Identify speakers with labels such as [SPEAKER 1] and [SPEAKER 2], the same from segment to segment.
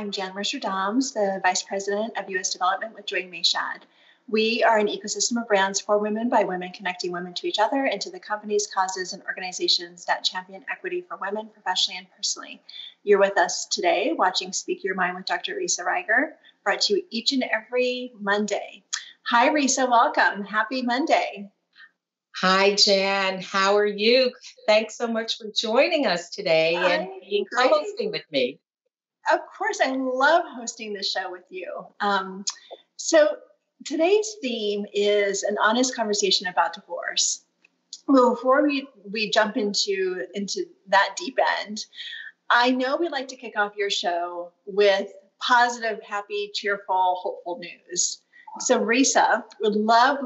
[SPEAKER 1] I'm Jan Mercer-Dahms, the Vice President of U.S. Development with Join Mayshad. We are an ecosystem of brands for women by women, connecting women to each other and to the companies, causes, and organizations that champion equity for women professionally and personally. You're with us today watching Speak Your Mind with Dr. Risa Ryger, brought to you each and every Monday. Hi, Risa. Welcome. Happy Monday.
[SPEAKER 2] Hi, Jan. How are you? Thanks so much for joining us today and being co-hosting with me.
[SPEAKER 1] Of course, I love hosting this show with you. So today's theme is an honest conversation about divorce. Well, before we jump into that deep end, I know we like to kick off your show with positive, happy, cheerful, hopeful news. So Risa, would love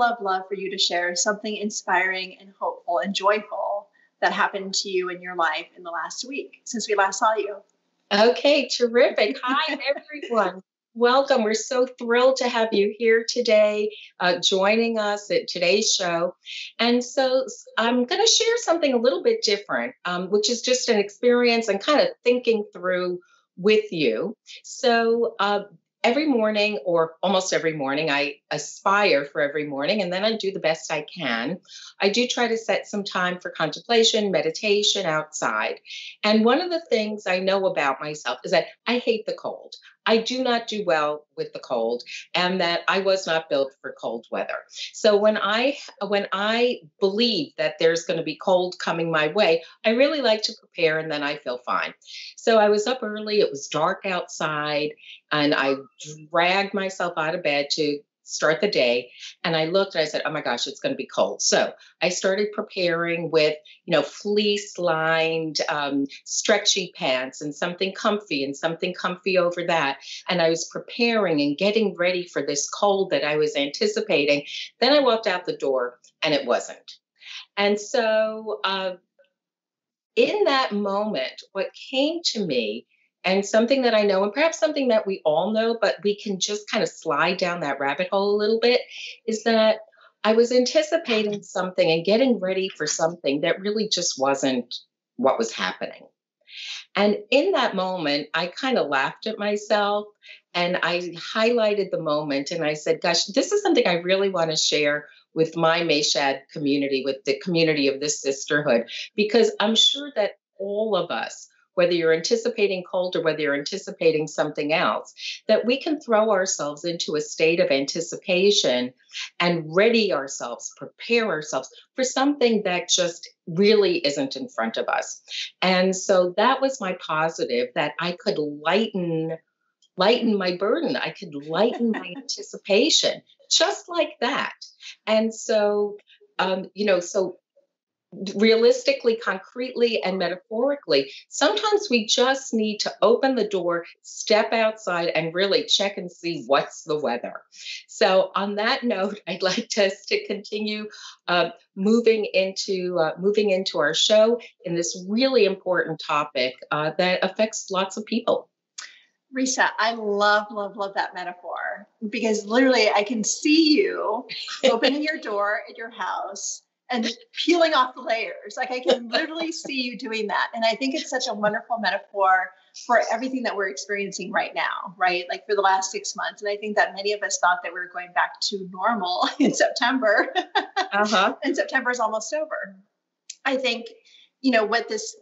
[SPEAKER 1] for you to share something inspiring and hopeful and joyful that happened to you in your life in the last week since we last saw you.
[SPEAKER 2] Okay, terrific. Hi, everyone. Welcome. We're so thrilled to have you here today, joining us at today's show. And so I'm going to share something a little bit different, which is just an experience and kind of thinking through with you. So every morning, or almost every morning, I aspire for every morning, and then I do the best I can. I do try to set some time for contemplation, meditation outside. And one of the things I know about myself is that I hate the cold. I do not do well with the cold, and that I was not built for cold weather. So when I believe that there's going to be cold coming my way, I really like to prepare, and then I feel fine. So I was up early. It was dark outside, and I dragged myself out of bed to start the day. And I looked and I said, oh my gosh, it's going to be cold. So I started preparing with, fleece lined, stretchy pants and something comfy over that. And I was preparing and getting ready for this cold that I was anticipating. Then I walked out the door and it wasn't. And so in that moment, what came to me, and something that I know, and perhaps something that we all know, but we can just kind of slide down that rabbit hole a little bit, is that I was anticipating something and getting ready for something that really just wasn't what was happening. And in that moment, I kind of laughed at myself and I highlighted the moment and I said, gosh, this is something I really want to share with my Mayshad community, with the community of this sisterhood, because I'm sure that all of us, whether you're anticipating cold or whether you're anticipating something else, that we can throw ourselves into a state of anticipation and ready ourselves, prepare ourselves for something that just really isn't in front of us. And so that was my positive, that I could lighten my burden. I could lighten my anticipation just like that. And so, so realistically, concretely, and metaphorically, sometimes we just need to open the door, step outside, and really check and see what's the weather. So on that note, I'd like us to continue moving into our show in this really important topic that affects lots of people.
[SPEAKER 1] Risa, I love that metaphor, because literally I can see you opening your door at your house and peeling off the layers. Like I can literally see you doing that. And I think it's such a wonderful metaphor for everything that we're experiencing right now, right? Like for the last 6 months. And I think that many of us thought that we were going back to normal in September. And September is almost over. I think, what this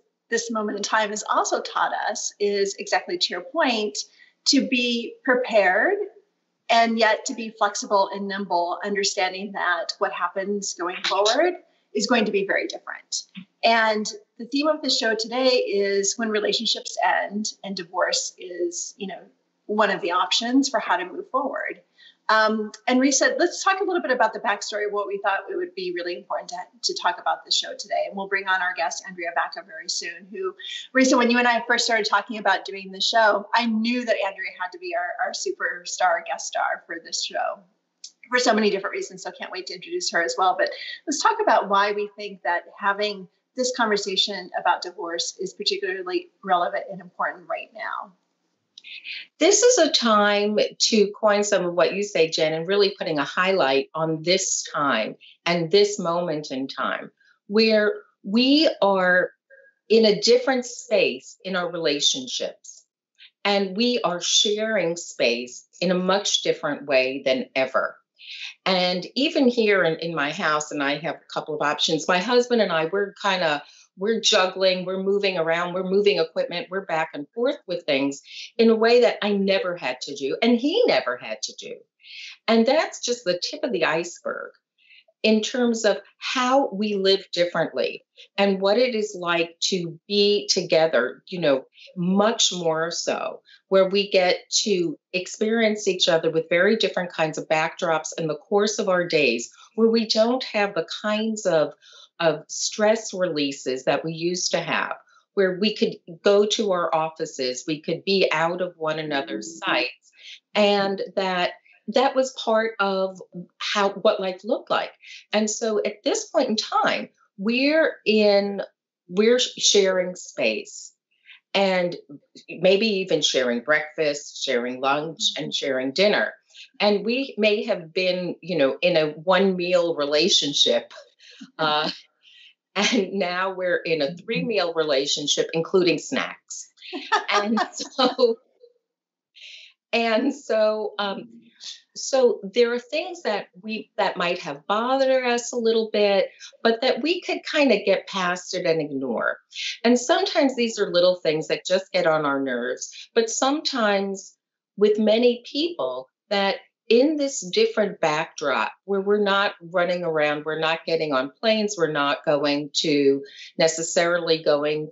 [SPEAKER 1] moment in time has also taught us is, exactly to your point, to be prepared and yet to be flexible and nimble, understanding that what happens going forward is going to be very different. And the theme of the show today is when relationships end, and divorce is, one of the options for how to move forward. And Risa, let's talk a little bit about the backstory of what we thought it would be really important to talk about the show today. And we'll bring on our guest, Andrea Vacca, very soon, who, Risa, when you and I first started talking about doing the show, I knew that Andrea had to be our superstar guest star for this show for so many different reasons. So can't wait to introduce her as well. But let's talk about why we think that having this conversation about divorce is particularly relevant and important right now.
[SPEAKER 2] This is a time to coin some of what you say, Jen, and really putting a highlight on this time and this moment in time where we are in a different space in our relationships. And we are sharing space in a much different way than ever. And even here in my house, and I have a couple of options, my husband and I, we're juggling, we're moving around, we're moving equipment, we're back and forth with things in a way that I never had to do, and he never had to do. And that's just the tip of the iceberg in terms of how we live differently and what it is like to be together, much more so, where we get to experience each other with very different kinds of backdrops in the course of our days, where we don't have the kinds of stress releases that we used to have, where we could go to our offices, we could be out of one another's sights, and that was part of what life looked like. And so at this point in time, we're sharing space, and maybe even sharing breakfast, sharing lunch, and sharing dinner. And we may have been, in a one meal relationship. And now we're in a 3-meal relationship, including snacks. So there are things that might have bothered us a little bit, but that we could kind of get past it and ignore. And sometimes these are little things that just get on our nerves, but sometimes with many people that in this different backdrop where we're not running around, we're not getting on planes, we're not necessarily going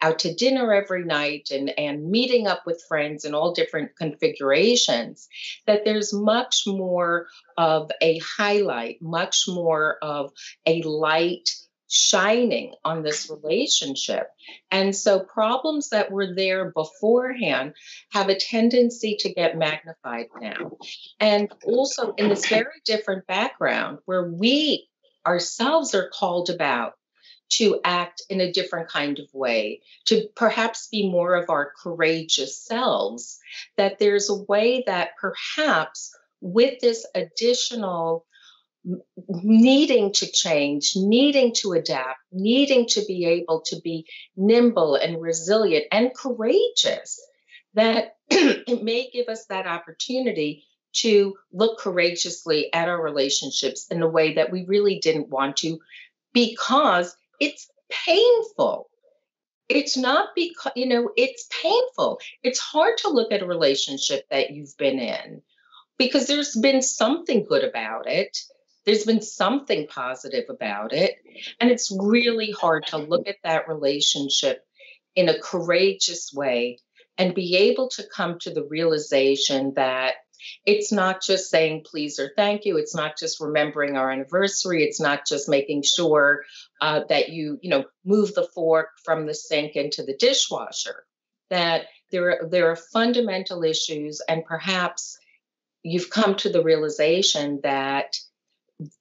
[SPEAKER 2] out to dinner every night and meeting up with friends in all different configurations, that there's much more of a highlight, much more of a light shining on this relationship. And so problems that were there beforehand have a tendency to get magnified now. And also in this very different background where we ourselves are called about to act in a different kind of way, to perhaps be more of our courageous selves, that there's a way that perhaps with this additional needing to change, needing to adapt, needing to be able to be nimble and resilient and courageous, that it may give us that opportunity to look courageously at our relationships in a way that we really didn't want to, because it's painful. It's not because, it's painful. It's hard to look at a relationship that you've been in because there's been something good about it. There's been something positive about it. And it's really hard to look at that relationship in a courageous way and be able to come to the realization that it's not just saying please or thank you. It's not just remembering our anniversary. It's not just making sure that you move the fork from the sink into the dishwasher. That there are fundamental issues, and perhaps you've come to the realization that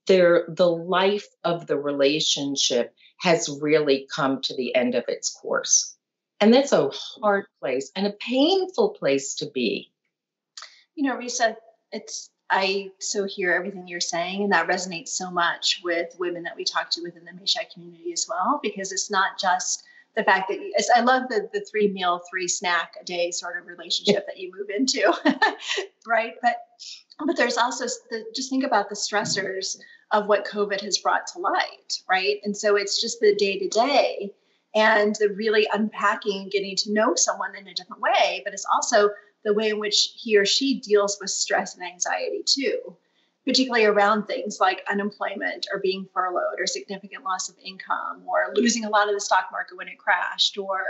[SPEAKER 2] the life of the relationship has really come to the end of its course. And that's a hard place and a painful place to be.
[SPEAKER 1] Risa, I so hear everything you're saying, and that resonates so much with women that we talk to within the Mesha community as well, because it's not just the fact that I love the 3-meal, 3-snack a day sort of relationship that you move into, right? But there's also just think about the stressors of what COVID has brought to light, right? And so it's just the day to day and the really unpacking, getting to know someone in a different way, but it's also the way in which he or she deals with stress and anxiety too, particularly around things like unemployment or being furloughed or significant loss of income or losing a lot of the stock market when it crashed or,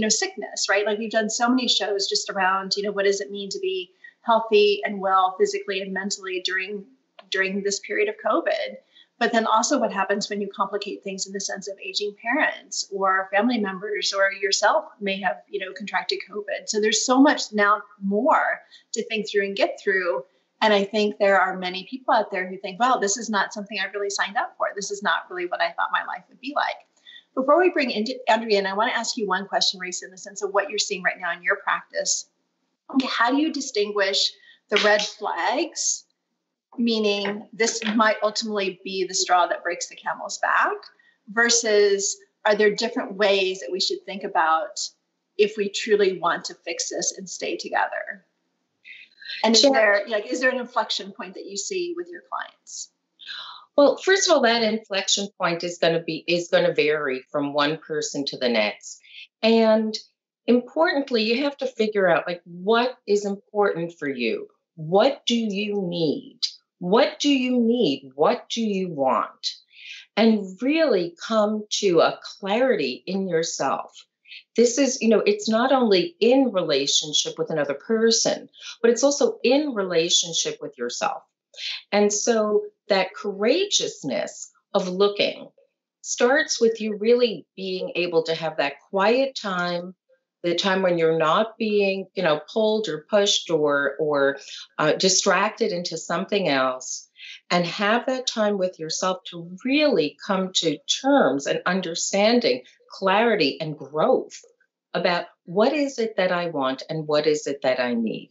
[SPEAKER 1] sickness, right? Like we've done so many shows just around, what does it mean to be healthy and well physically and mentally during this period of COVID. But then also what happens when you complicate things in the sense of aging parents or family members or yourself may have, contracted COVID. So there's so much now more to think through and get through. And I think there are many people out there who think, well, this is not something I really signed up for. This is not really what I thought my life would be like. Before we bring Andrea in, I want to ask you one question, Risa, in the sense of what you're seeing right now in your practice. How do you distinguish the red flags, meaning this might ultimately be the straw that breaks the camel's back, versus are there different ways that we should think about if we truly want to fix this and stay together? And is there an inflection point that you see with your clients?
[SPEAKER 2] Well, first of all, that inflection point is going to vary from one person to the next. And importantly, you have to figure out like what is important for you. What do you need? What do you need? What do you want? And really come to a clarity in yourself. This is, it's not only in relationship with another person, but it's also in relationship with yourself. And so that courageousness of looking starts with you really being able to have that quiet time, the time when you're not being, pulled or pushed or distracted into something else, and have that time with yourself to really come to terms and understanding, clarity and growth about what is it that I want and what is it that I need.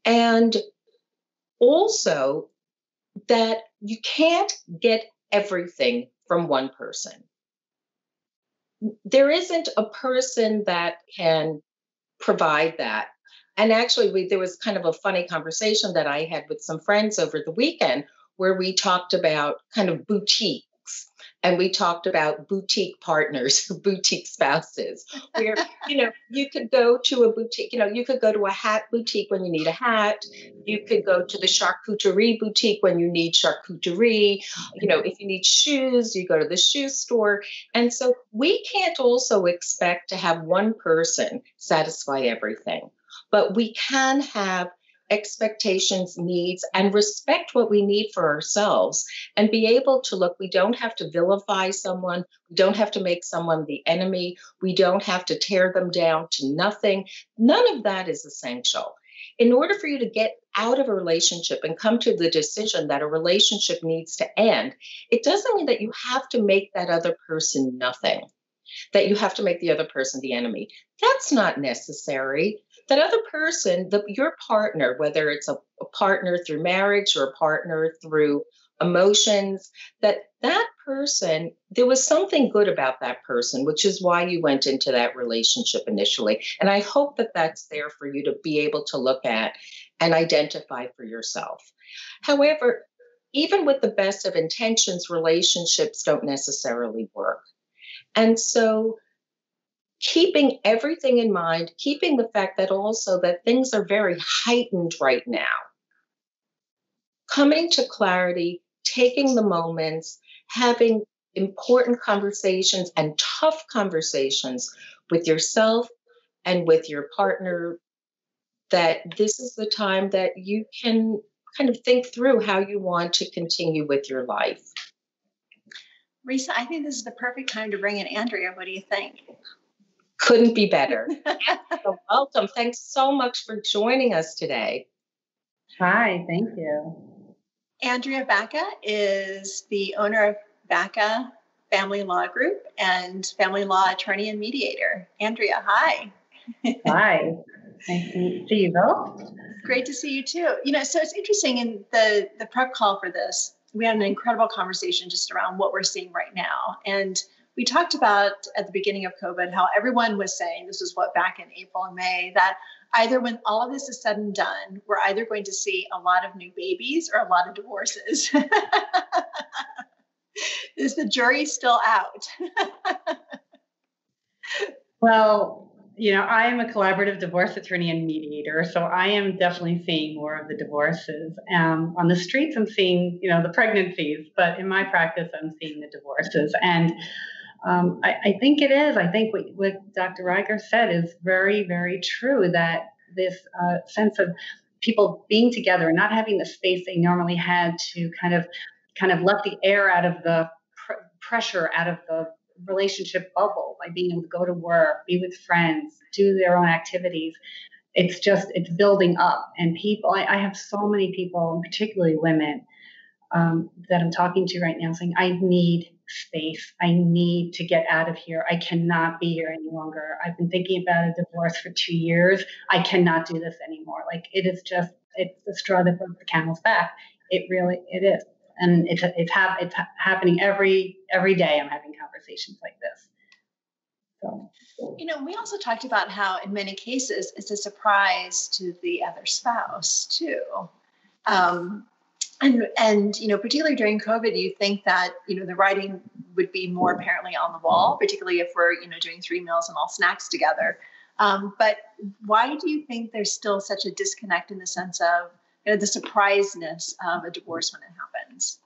[SPEAKER 2] And also that you can't get everything from one person. There isn't a person that can provide that. And actually, there was kind of a funny conversation that I had with some friends over the weekend where we talked about kind of boutiques. And we talked about boutique partners, boutique spouses, where, you could go to a boutique, you could go to a hat boutique when you need a hat. You could go to the charcuterie boutique when you need charcuterie. If you need shoes, you go to the shoe store. And so we can't also expect to have one person satisfy everything, but we can have expectations, needs, and respect what we need for ourselves and be able to look. We don't have to vilify someone. We don't have to make someone the enemy. We don't have to tear them down to nothing. None of that is essential. In order for you to get out of a relationship and come to the decision that a relationship needs to end, it doesn't mean that you have to make that other person nothing, that you have to make the other person the enemy. That's not necessary. That other person, your partner, whether it's a partner through marriage or a partner through emotions, that person, there was something good about that person, which is why you went into that relationship initially. And I hope that that's there for you to be able to look at and identify for yourself. However, even with the best of intentions, relationships don't necessarily work. And so keeping everything in mind, keeping the fact that also that things are very heightened right now, coming to clarity, taking the moments, having important conversations and tough conversations with yourself and with your partner, that this is the time that you can kind of think through how you want to continue with your life.
[SPEAKER 1] Risa, I think this is the perfect time to bring in Andrea. What do you think?
[SPEAKER 2] Couldn't be better. So welcome. Thanks so much for joining us today.
[SPEAKER 3] Hi, thank you.
[SPEAKER 1] Andrea Vacca is the owner of Vacca Family Law Group and family law attorney and mediator. Andrea, hi.
[SPEAKER 3] Hi. Nice to see you both.
[SPEAKER 1] Great to see you too. So it's interesting in the prep call for this, we had an incredible conversation just around what we're seeing right now. And we talked about at the beginning of COVID, how everyone was saying, this was back in April and May, that either when all of this is said and done, we're either going to see a lot of new babies or a lot of divorces. Is the jury still out?
[SPEAKER 3] Well, I am a collaborative divorce attorney and mediator, so I am definitely seeing more of the divorces. On the streets, I'm seeing, the pregnancies, but in my practice, I'm seeing the divorces. And I think it is. I think what Dr. Ryger said is very, very true, that this sense of people being together and not having the space they normally had to kind of let the air out of the pressure out of the relationship bubble by being able to go to work, be with friends, do their own activities. It's building up. And people, I have so many people, and particularly women, that I'm talking to right now saying, I need space. I need to get out of here. I cannot be here any longer. I've been thinking about a divorce for 2 years. I cannot do this anymore. Like it's the straw that broke the camel's back. It is. And it's happening every day. I'm having conversations like this. So,
[SPEAKER 1] We also talked about how in many cases it's a surprise to the other spouse too. Um, and particularly during COVID, you think that, the writing would be more apparently on the wall, particularly if we're, doing 3 meals and all snacks together. But why do you think there's still such a disconnect in the sense of, the surpriseness of a divorce when it happens?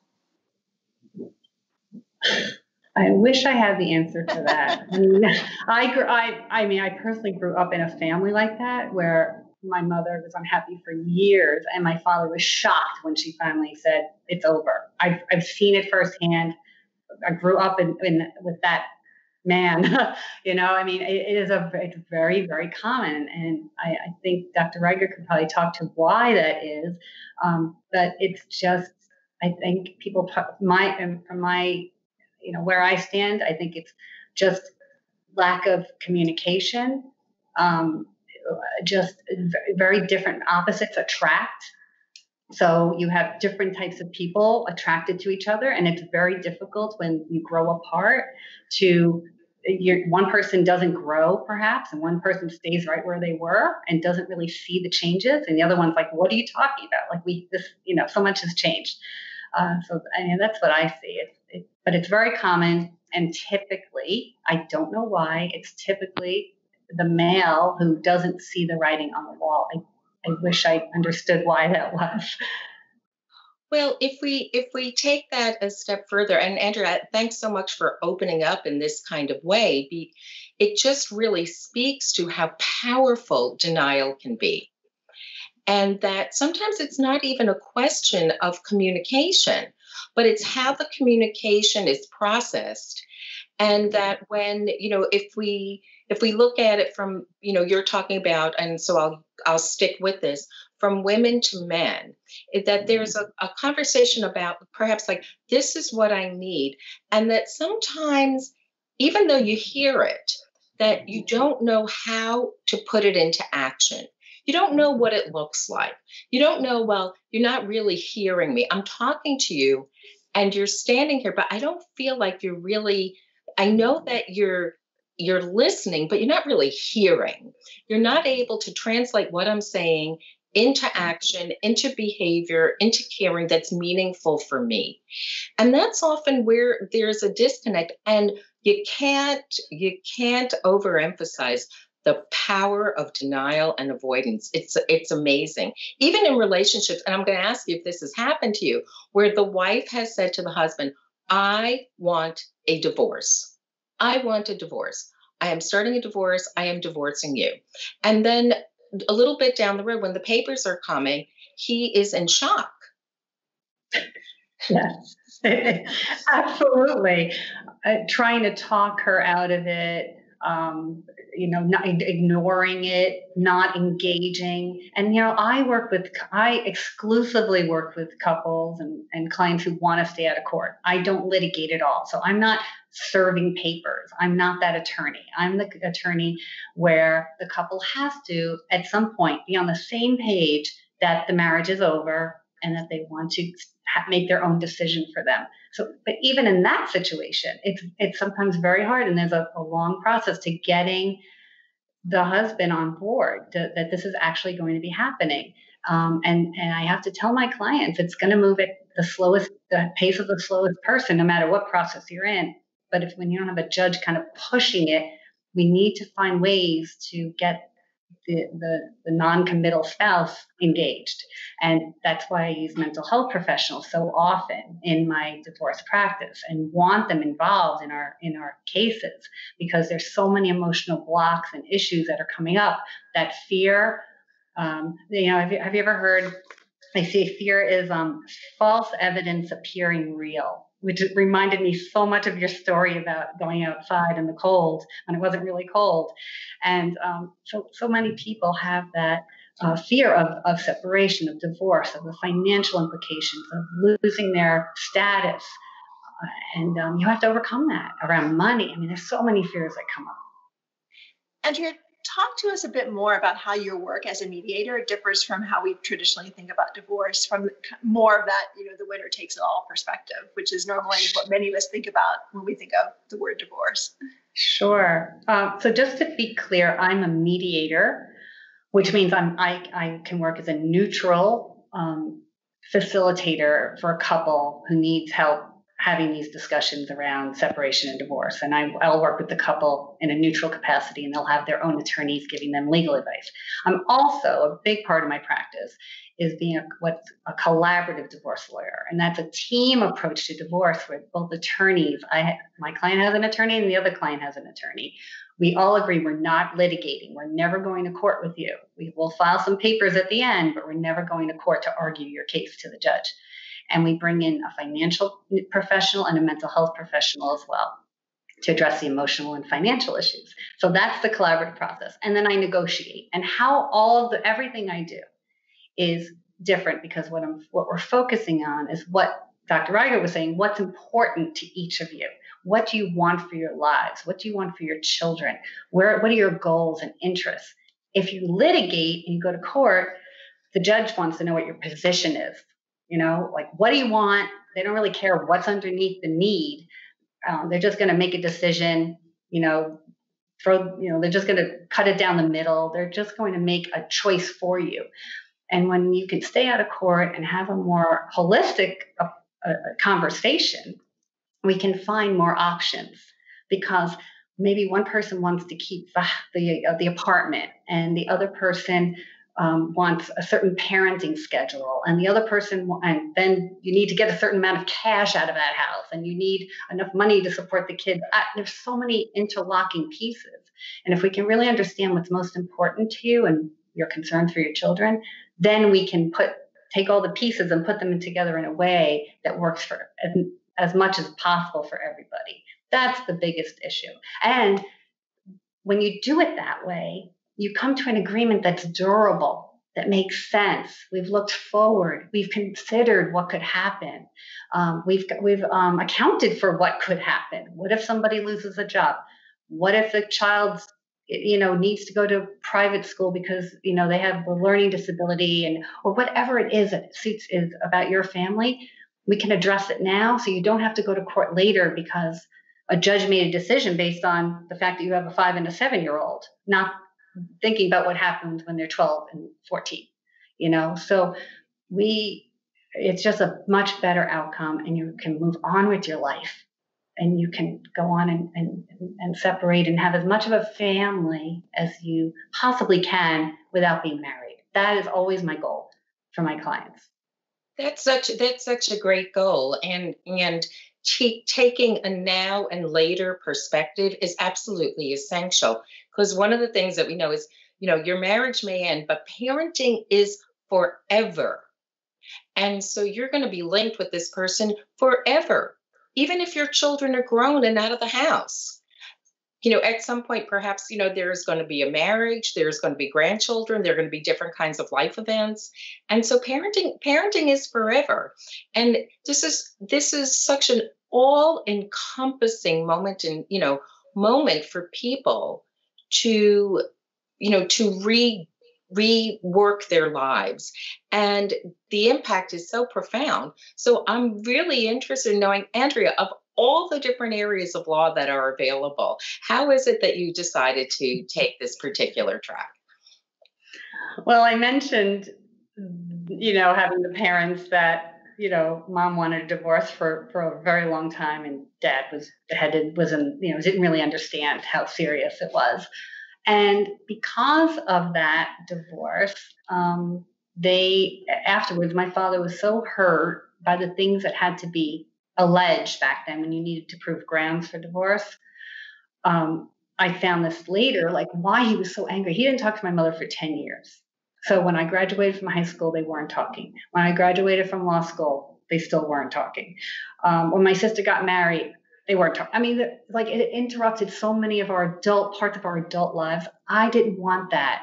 [SPEAKER 3] I wish I had the answer to that. I personally grew up in a family like that where my mother was unhappy for years, and my father was shocked when she finally said it's over. I've seen it firsthand. I grew up with that man. It's very, very common, and I think Dr. Ryger could probably talk to why that is. But it's just, I think people from my where I stand, I think it's just lack of communication. Just very different opposites attract. So you have different types of people attracted to each other, and it's very difficult when you grow apart one person doesn't grow perhaps, and one person stays right where they were and doesn't really see the changes, and the other one's like, what are you talking about? Like so much has changed. That's what I see. But it's very common, and typically, I don't know why, it's typically the male who doesn't see the writing on the wall. I wish I understood why that was.
[SPEAKER 2] Well, if we take that a step further, and Andrea, thanks so much for opening up in this kind of way. It just really speaks to how powerful denial can be. And that sometimes it's not even a question of communication, but it's how the communication is processed. And that when, if we look at it from, you're talking about, and so I'll stick with this, from women to men, that there's a conversation about perhaps like, this is what I need. And that sometimes, even though you hear it, that you don't know how to put it into action. You don't know what it looks like. You don't know, well, you're not really hearing me. I'm talking to you and you're standing here, but I don't feel like you're really, I know that you're listening, but you're not really hearing. You're not able to translate what I'm saying into action, into behavior, into caring that's meaningful for me. And that's often where there's a disconnect. And you can't overemphasize the power of denial and avoidance. It's amazing. Even in relationships, and I'm going to ask you if this has happened to you, where the wife has said to the husband, I want a divorce. I want a divorce. I am starting a divorce. I am divorcing you. And then a little bit down the road, when the papers are coming, he is in shock.
[SPEAKER 3] Yes, absolutely. Trying to talk her out of it, not ignoring it, not engaging. And, I exclusively work with couples and clients who want to stay out of court. I don't litigate at all. So I'm not serving papers. I'm not that attorney. I'm the attorney where the couple has to, at some point, be on the same page that the marriage is over and that they want to make their own decision for them. So, but even in that situation, it's sometimes very hard, and there's a long process to getting the husband on board that this is actually going to be happening. And I have to tell my clients it's going to move at the pace of the slowest person, no matter what process you're in. But when you don't have a judge kind of pushing it, we need to find ways to get the non-committal spouse engaged. And that's why I use mental health professionals so often in my divorce practice and want them involved in our cases, because there's so many emotional blocks and issues that are coming up. That fear, have you ever heard, they say fear is false evidence appearing real, which reminded me so much of your story about going outside in the cold when it wasn't really cold. And so many people have that fear of separation, of divorce, of the financial implications, of losing their status. And you have to overcome that around money. I mean, there's so many fears that come up.
[SPEAKER 1] Andrea, talk to us a bit more about how your work as a mediator differs from how we traditionally think about divorce, from more of that, the winner takes it all perspective, which is normally what many of us think about when we think of the word divorce.
[SPEAKER 3] Sure. So just to be clear, I'm a mediator, which means I can work as a neutral facilitator for a couple who needs help having these discussions around separation and divorce. And I'll work with the couple in a neutral capacity, and they'll have their own attorneys giving them legal advice. I'm also, a big part of my practice is being what's a collaborative divorce lawyer. And that's a team approach to divorce with both attorneys. My client has an attorney and the other client has an attorney. We all agree we're not litigating. We're never going to court with you. We will file some papers at the end, but we're never going to court to argue your case to the judge. And we bring in a financial professional and a mental health professional as well to address the emotional and financial issues. So that's the collaborative process. And then I negotiate. And how everything I do is different, because what we're focusing on is what Dr. Ryger was saying, what's important to each of you. What do you want for your lives? What do you want for your children? What are your goals and interests? If you litigate and you go to court, the judge wants to know what your position is. Like, what do you want? They don't really care what's underneath the need. They're just going to make a decision, they're just going to cut it down the middle. They're just going to make a choice for you. And when you can stay out of court and have a more holistic conversation, we can find more options, because maybe one person wants to keep the apartment, and the other person wants a certain parenting schedule, and the other person, and then you need to get a certain amount of cash out of that house, and you need enough money to support the kids. There's so many interlocking pieces. And if we can really understand what's most important to you and your concerns for your children, then we can take all the pieces and put them together in a way that works for as much as possible for everybody. That's the biggest issue. And when you do it that way, you come to an agreement that's durable, that makes sense. We've looked forward. We've considered what could happen. We've accounted for what could happen. What if somebody loses a job? What if the child needs to go to private school because they have a learning disability, or whatever it is that is about your family? We can address it now, so you don't have to go to court later because a judge made a decision based on the fact that you have a 5 and a 7-year-old, not thinking about what happens when they're 12 and 14. So it's just a much better outcome, and you can move on with your life, and you can go on and separate and have as much of a family as you possibly can without being married. That is always my goal for my clients.
[SPEAKER 2] That's such a great goal, and taking a now and later perspective is absolutely essential, because one of the things that we know is, your marriage may end, but parenting is forever. And so you're going to be linked with this person forever, even if your children are grown and out of the house. At some point, perhaps, there's going to be a marriage, there's going to be grandchildren, there are going to be different kinds of life events. And so parenting is forever. And this is such an all-encompassing moment for people to rework their lives. And the impact is so profound. So I'm really interested in knowing, Andrea, of all the different areas of law that are available, how is it that you decided to take this particular track?
[SPEAKER 3] Well, I mentioned, having the parents that, mom wanted a divorce for a very long time, and dad didn't really understand how serious it was. And because of that divorce, afterwards, my father was so hurt by the things that had to be alleged back then when you needed to prove grounds for divorce. I found this later, like why he was so angry. He didn't talk to my mother for 10 years. So when I graduated from high school, they weren't talking. When I graduated from law school, they still weren't talking. When my sister got married, they weren't talking. I mean, it interrupted so many of our parts of our adult lives. I didn't want that.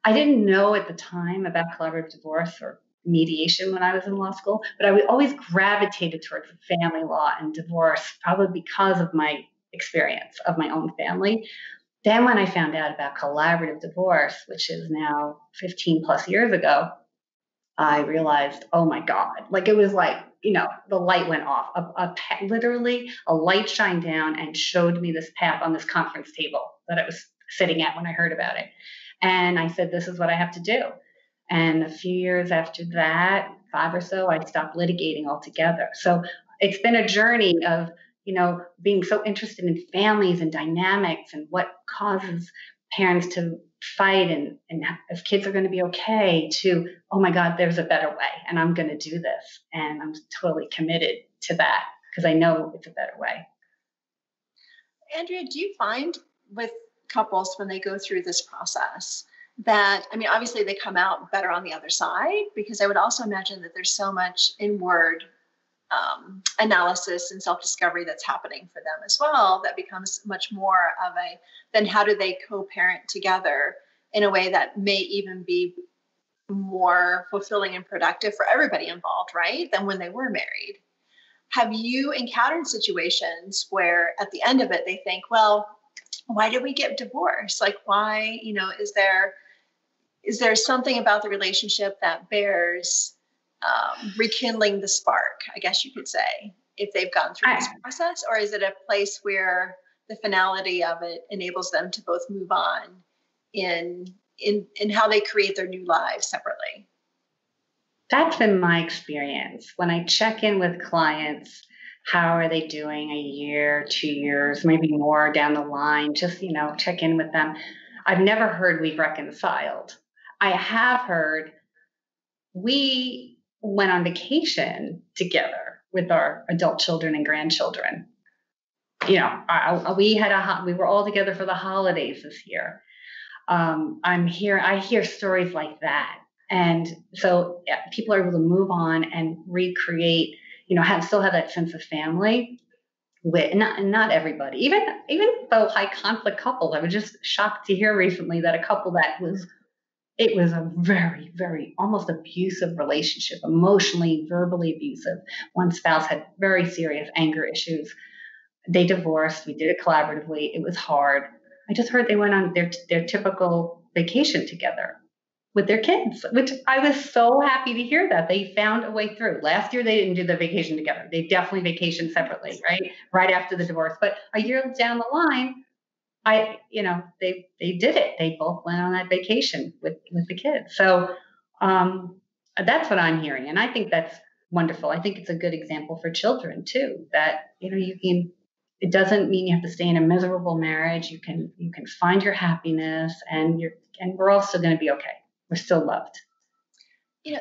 [SPEAKER 3] I didn't know at the time about collaborative divorce or mediation when I was in law school, but I always gravitated towards family law and divorce, probably because of my experience of my own family. Then when I found out about collaborative divorce, which is now 15 plus years ago, I realized, oh my God, like it was like, the light went off. Literally, a light shined down and showed me this path on this conference table that I was sitting at when I heard about it. And I said, this is what I have to do. And a few years after that, 5 or so, I stopped litigating altogether. So it's been a journey of, being so interested in families and dynamics and what causes parents to fight and if kids are going to be okay, to, oh my God, there's a better way and I'm going to do this. And I'm totally committed to that because I know it's a better way.
[SPEAKER 1] Andrea, do you find with couples when they go through this process that, obviously they come out better on the other side, because I would also imagine that there's so much inward analysis and self-discovery that's happening for them as well, that becomes much more of then how do they co-parent together in a way that may even be more fulfilling and productive for everybody involved, right, than when they were married. Have you encountered situations where at the end of it, they think, well, why did we get divorced? Like, why, is there something about the relationship that bears rekindling the spark, I guess you could say, if they've gone through this process? Or is it a place where the finality of it enables them to both move on in how they create their new lives separately?
[SPEAKER 3] That's been my experience. When I check in with clients, how are they doing a year, 2 years, maybe more down the line, just, check in with them. I've never heard we've reconciled. I have heard we went on vacation together with our adult children and grandchildren. We were all together for the holidays this year. I hear stories like that. And so people are able to move on and recreate, still have that sense of family with not everybody, even though high conflict couples. I was just shocked to hear recently that a couple it was a very, very almost abusive relationship, emotionally, verbally abusive. One spouse had very serious anger issues. They divorced. We did it collaboratively. It was hard. I just heard they went on their typical vacation together with their kids, which I was so happy to hear that they found a way through. Last year, they didn't do the vacation together. They definitely vacationed separately, right after the divorce. But a year down the line, they did it. They both went on that vacation with the kids. So that's what I'm hearing. And I think that's wonderful. I think it's a good example for children too, that, it doesn't mean you have to stay in a miserable marriage. You can find your happiness and we're all still going to be okay. We're still loved.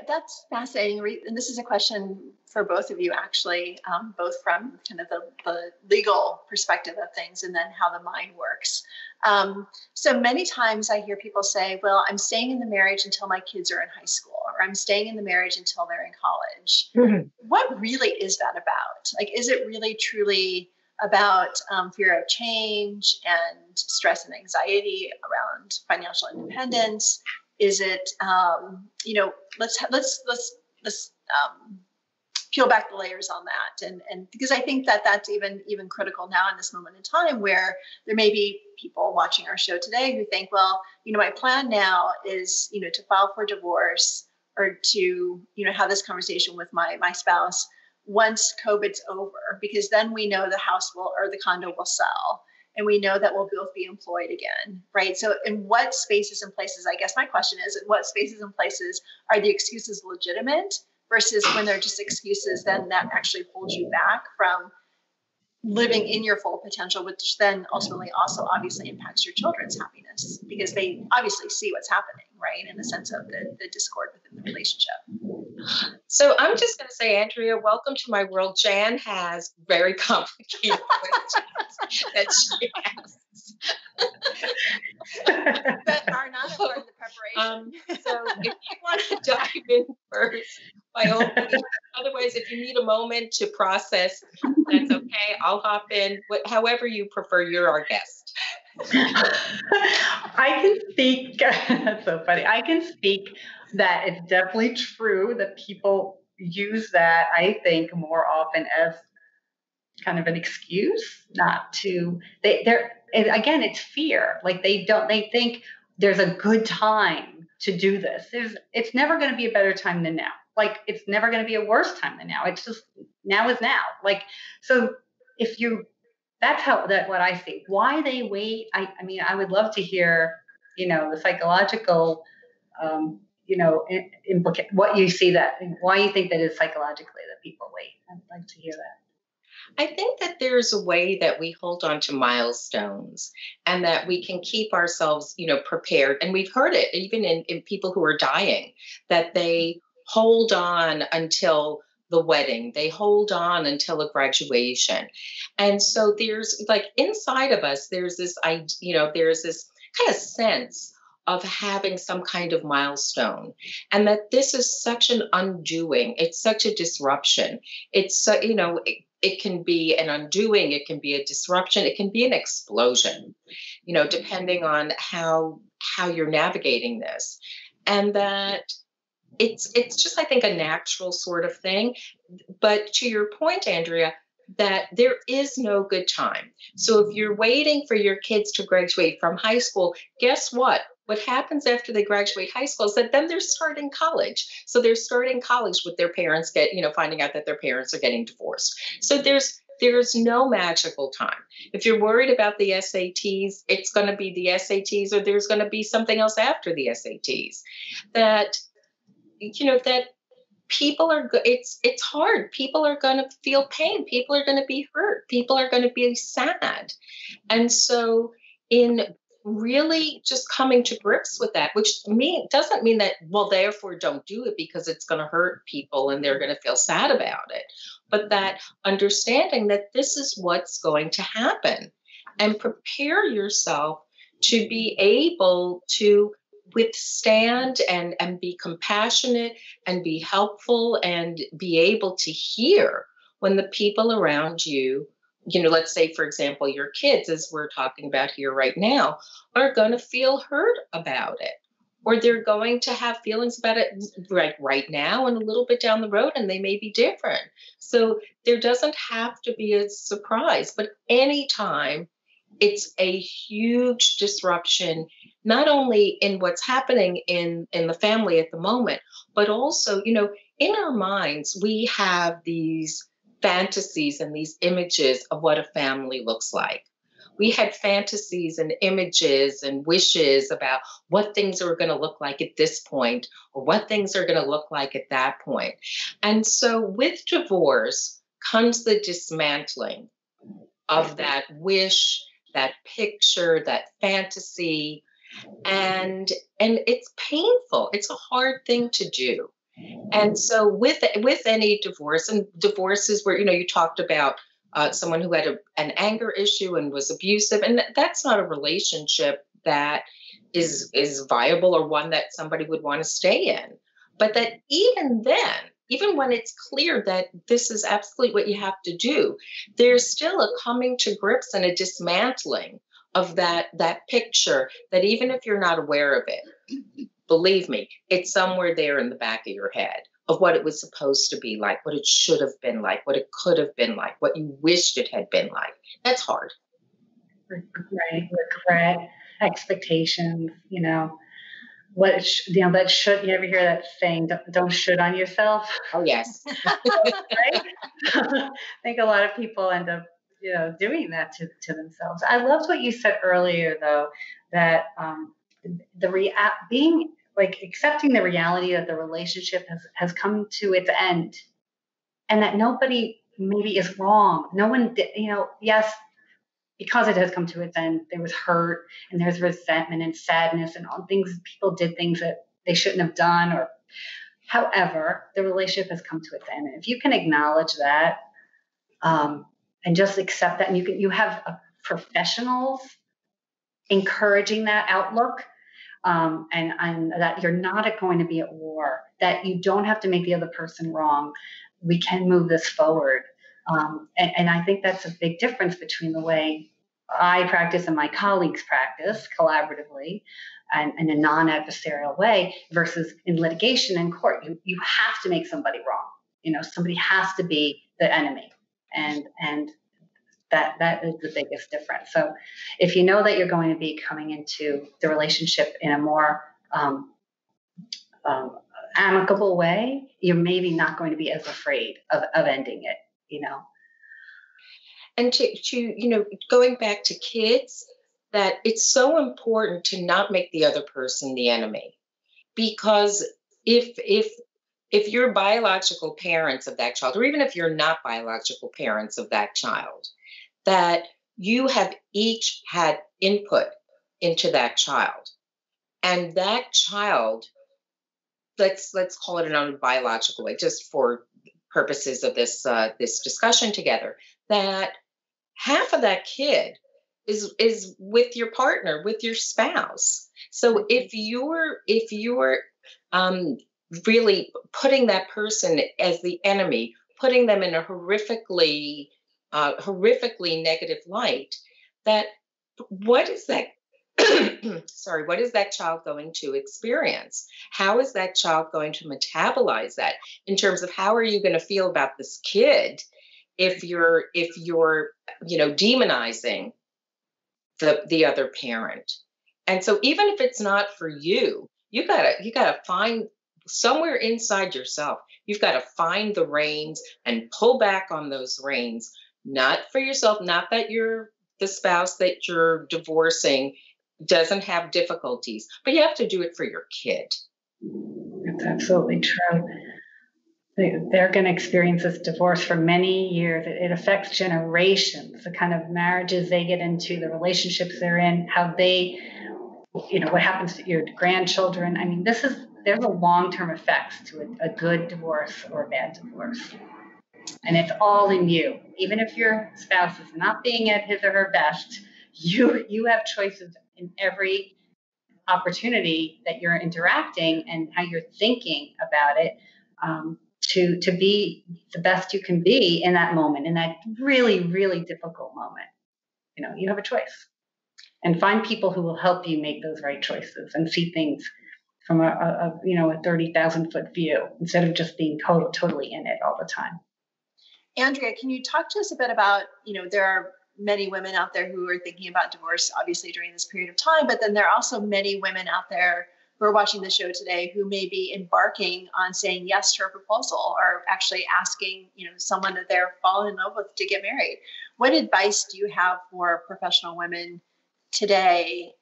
[SPEAKER 1] That's fascinating. And this is a question for both of you, actually, both from kind of the legal perspective of things and then how the mind works. So many times I hear people say, well, I'm staying in the marriage until my kids are in high school, or I'm staying in the marriage until they're in college. Mm-hmm. What really is that about? Like, is it really truly about fear of change and stress and anxiety around financial independence? Is it, let's peel back the layers on that. And because I think that that's even critical now in this moment in time, where there may be people watching our show today who think, well, my plan now is, to file for divorce or to, have this conversation with my spouse once COVID's over, because then we know the house or the condo will sell. And we know that we'll both be employed again, right? So in what spaces and places, I guess my question is, in what spaces and places are the excuses legitimate versus when they're just excuses, then that actually holds you back from living in your full potential, which then ultimately also obviously impacts your children's happiness, because they obviously see what's happening, right? In the sense of the discord within the relationship.
[SPEAKER 2] So I'm just going to say, Andrea, welcome to my world. Jan has very complicated questions that she asks.
[SPEAKER 1] That are not a part of the preparation.
[SPEAKER 2] So if you want to dive in first, by all means. Otherwise, if you need a moment to process, that's okay. I'll hop in. However you prefer, you're our guest.
[SPEAKER 3] I can speak. That's so funny. I can speak that it's definitely true that people use that, I think, more often as kind of an excuse not to. Again, it's fear. Like they think there's a good time to do this. It's never going to be a better time than now. Like, it's never going to be a worse time than now. It's just now is now. Like, so if you, that's what I see. Why they wait. I mean, I would love to hear, the psychological, what you see that, why you think that is psychologically that people wait. I'd like to hear that.
[SPEAKER 2] I think that there's a way that we hold on to milestones and that we can keep ourselves, prepared. And we've heard it even in people who are dying, that they hold on until the wedding, they hold on until a graduation. And so there's like inside of us, there's this there's this kind of sense of having some kind of milestone, and that this is such an undoing. It's such a disruption. It's it can be an undoing, it can be a disruption, it can be an explosion, depending on how you're navigating this. And that it's just, I think, a natural sort of thing. But to your point, Andrea, that there is no good time. So if you're waiting for your kids to graduate from high school, guess what? What happens after they graduate high school is that then they're starting college. So they're starting college with their parents finding out that their parents are getting divorced. So there's no magical time. If you're worried about the SATs, it's going to be the SATs, or there's going to be something else after the SATs. That people are, it's hard. People are going to feel pain. People are going to be hurt. People are going to be sad. And so in really just coming to grips with that, which doesn't mean that, well, therefore don't do it because it's going to hurt people and they're going to feel sad about it. But that understanding that this is what's going to happen, and prepare yourself to be able to withstand and be compassionate and be helpful and be able to hear when the people around you, let's say, for example, your kids, as we're talking about here right now, are going to feel hurt about it, or they're going to have feelings about it right now and a little bit down the road, and they may be different. So there doesn't have to be a surprise, but anytime it's a huge disruption, not only in what's happening in the family at the moment, but also, in our minds, we have these fantasies and these images of what a family looks like. We had fantasies and images and wishes about what things are going to look like at this point, or what things are going to look like at that point. And so with divorce comes the dismantling of that wish, that picture, that fantasy. And it's painful. It's a hard thing to do. And so with any divorce, and divorces where, you talked about someone who had an anger issue and was abusive, and that's not a relationship that is viable or one that somebody would want to stay in. But that even then, even when it's clear that this is absolutely what you have to do, there's still a coming to grips and a dismantling of that picture, that even if you're not aware of it, believe me, it's somewhere there in the back of your head of what it was supposed to be like, what it should have been like, what it could have been like, what you wished it had been like. That's hard.
[SPEAKER 3] Right. Regret, expectations, that should, you ever hear that saying, don't should on yourself?
[SPEAKER 2] Oh, yes.
[SPEAKER 3] Right? I think a lot of people end up, doing that to themselves. I loved what you said earlier, though, that being like accepting the reality that the relationship has come to its end, and that nobody maybe is wrong. No one, yes, because it has come to its end, there was hurt and there's resentment and sadness and all things. People did things that they shouldn't have done, or however, the relationship has come to its end. And if you can acknowledge that, and just accept that, and you have professionals encouraging that outlook, and that you're not going to be at war, that you don't have to make the other person wrong. We can move this forward. And I think that's a big difference between the way I practice and my colleagues practice collaboratively and in a non-adversarial way versus in litigation in court. You have to make somebody wrong. Somebody has to be the enemy. And that is the biggest difference. So if you know that you're going to be coming into the relationship in a more amicable way, you're maybe not going to be as afraid of ending it,
[SPEAKER 2] And to going back to kids, that it's so important to not make the other person the enemy, because if you're biological parents of that child, or even if you're not biological parents of that child, that you have each had input into that child, and that child, let's call it an unbiological way, just for purposes of this discussion together, that half of that kid is with your partner, with your spouse. So if you're really putting that person as the enemy, putting them in a horrifically negative light, that what is that? Sorry, what is that child going to experience? How is that child going to metabolize that in terms of how are you going to feel about this kid if you're demonizing the other parent? And so even if it's not for you, you gotta find somewhere inside yourself, you've got to find the reins and pull back on those reins, not for yourself, not that the spouse that you're divorcing doesn't have difficulties, but you have to do it for your kid.
[SPEAKER 3] That's absolutely true. They're going to experience this divorce for many years. It affects generations, the kind of marriages they get into, the relationships they're in, how they, what happens to your grandchildren. I mean, there's a long-term effects to a good divorce or a bad divorce. And it's all in you. Even if your spouse is not being at his or her best, you have choices in every opportunity that you're interacting and how you're thinking about it, to be the best you can be in that moment, in that really, really difficult moment. You have a choice. And find people who will help you make those right choices and see things from a 30,000 foot view instead of just being totally in it all the time.
[SPEAKER 1] Andrea, can you talk to us a bit about, there are many women out there who are thinking about divorce, obviously during this period of time, but then there are also many women out there who are watching the show today who may be embarking on saying yes to a proposal or actually asking, someone that they're falling in love with to get married. What advice do you have for professional women today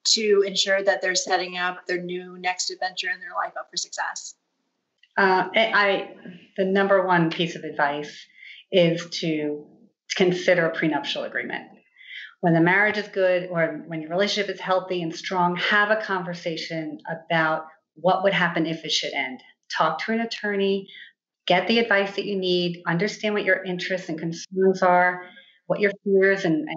[SPEAKER 1] to ensure that they're setting up their new next adventure in their life up for success?
[SPEAKER 3] The number one piece of advice is to consider a prenuptial agreement. When the marriage is good or when your relationship is healthy and strong, have a conversation about what would happen if it should end. Talk to an attorney, get the advice that you need, understand what your interests and concerns are, what your fears and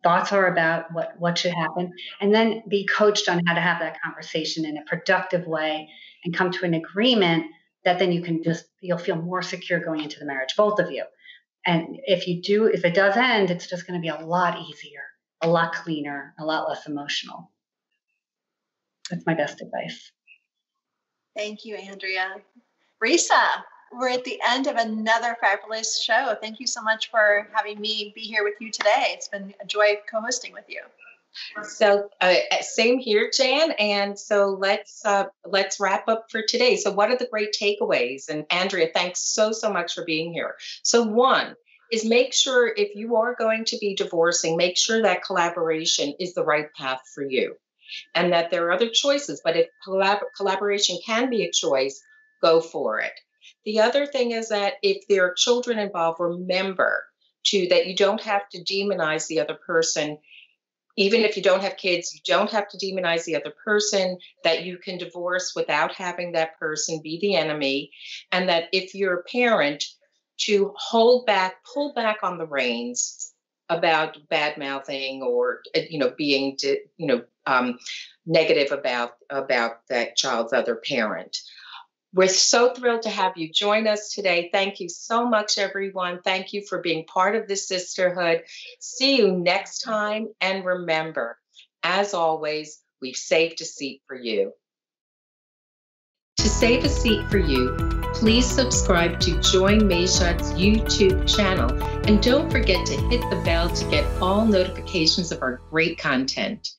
[SPEAKER 3] thoughts are about what should happen, and then be coached on how to have that conversation in a productive way and come to an agreement that then you'll feel more secure going into the marriage, both of you. And if it does end, it's just going to be a lot easier, a lot cleaner, a lot less emotional. That's my best advice.
[SPEAKER 1] Thank you, Andrea. Risa, we're at the end of another fabulous show. Thank you so much for having me be here with you today. It's been a joy co-hosting with you.
[SPEAKER 2] So same here, Jan. And so let's wrap up for today. So what are the great takeaways? And Andrea, thanks so much for being here. So one is make sure if you are going to be divorcing, make sure that collaboration is the right path for you and that there are other choices. But if collaboration can be a choice, go for it. The other thing is that if there are children involved, remember that you don't have to demonize the other person. Even if you don't have kids, you don't have to demonize the other person, that you can divorce without having that person be the enemy. And that if you're a parent, to pull back on the reins about bad mouthing or, being, negative about that child's other parent. We're so thrilled to have you join us today. Thank you so much, everyone. Thank you for being part of this sisterhood. See you next time. And remember, as always, we've saved a seat for you. To save a seat for you, please subscribe to Join Mayshot's YouTube channel. And don't forget to hit the bell to get all notifications of our great content.